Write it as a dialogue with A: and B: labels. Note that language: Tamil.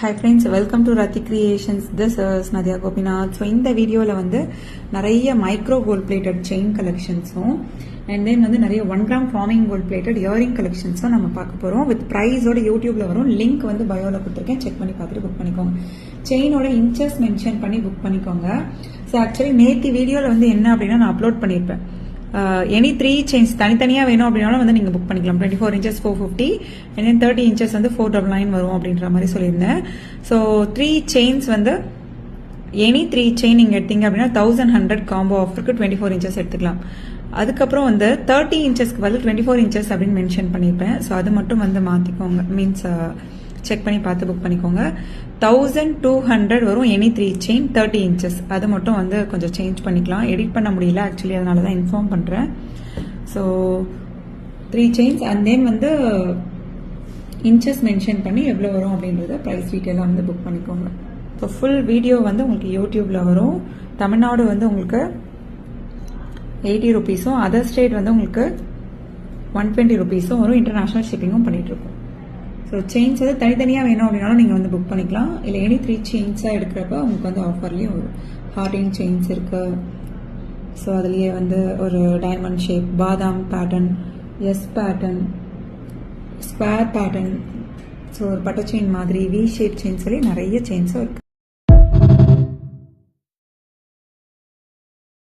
A: Hi friends, welcome to Rati Creations. This is Nadia Gopinath. So இந்த வீடியோல வந்து நிறைய மைக்ரோ கோல்ட் பிளேட்டட் செயின் கலெக்ஷன்ஸும் அண்ட் தென் வந்து நிறைய 1 gram forming gold plated earring கலெக்ஷன்ஸும் நம்ம பார்க்க போறோம். வித் பிரைஸோட யூடியூப்ல வரும். லிங்க் வந்து பயோல கொடுத்துருக்கேன். செக் பண்ணி பார்த்துட்டு புக் பண்ணிக்கோங்க. செயினோட இன்ச்சஸ் மென்ஷன் பண்ணி புக் பண்ணிக்கோங்க. ஸோ ஆக்சுவலி நேற்று வீடியோவில் வந்து என்ன அப்படின்னா நான் அப்லோட் பண்ணியிருப்பேன். எனி 3 செயின்ஸ் தனித்தனியாக வேணும் அப்படின்னாலும் வந்து நீங்கள் புக் பண்ணிக்கலாம். 24 inches 450 and then 30 inches வந்து 499 வரும் அப்படின்ற மாதிரி சொல்லியிருந்தேன். ஸோ 3 செயின்ஸ் வந்து எனி 3 செயின் நீங்கள் எடுத்தீங்க அப்படின்னா 1100 காம்போ ஆஃபருக்கு 24 inches எடுத்துக்கலாம். அதுக்கப்புறம் வந்து 30 inchesக்கு பதில் 24 inches அப்படின்னு மென்ஷன் பண்ணியிருப்பேன். ஸோ அது மட்டும் வந்து மாற்றிக்கோங்க. மீன்ஸ் செக் பண்ணி பார்த்து புக் பண்ணிக்கோங்க. 1200 வரும் எனி 3 செயின் 30 inches. அது மட்டும் வந்து கொஞ்சம் சேஞ்ச் பண்ணிக்கலாம். எடிட் பண்ண முடியல ஆக்சுவலி, அதனால தான் இன்ஃபார்ம் பண்ணுறேன். ஸோ 3 செயின்ஸ் அண்ட் தென் வந்து இன்ச்சஸ் மென்ஷன் பண்ணி எவ்வளோ வரும் அப்படின்றத ப்ரைஸ் டீட்டெயிலாக வந்து புக் பண்ணிக்கோங்க. ஸோ ஃபுல் வீடியோ வந்து உங்களுக்கு யூடியூப்பில் வரும். தமிழ்நாடு வந்து உங்களுக்கு 80 rupees-உம் அதர் ஸ்டேட் வந்து உங்களுக்கு 120 rupees-உம் வரும். இன்டர்நேஷ்னல் ஷிப்பிங்கும் பண்ணிகிட்ருக்கோம். ஸோ செயின்ஸ் வந்து தனித்தனியாக வேணும் அப்படின்னாலும் நீங்கள் வந்து புக் பண்ணிக்கலாம். இல்லை எனி 3 செயின்ஸாக எடுக்கிறப்ப உங்களுக்கு வந்து ஆஃபர்லேயும் வரும். ஹார்டிங் செயின்ஸ் இருக்குது. ஸோ அதுலேயே வந்து ஒரு டைமண்ட் ஷேப், பாதாம் pattern, S pattern, square pattern, so ஒரு பட்டர் செயின் மாதிரி, வி ஷேப் செயின் சொல்லி நிறைய செயின்ஸும் இருக்குது.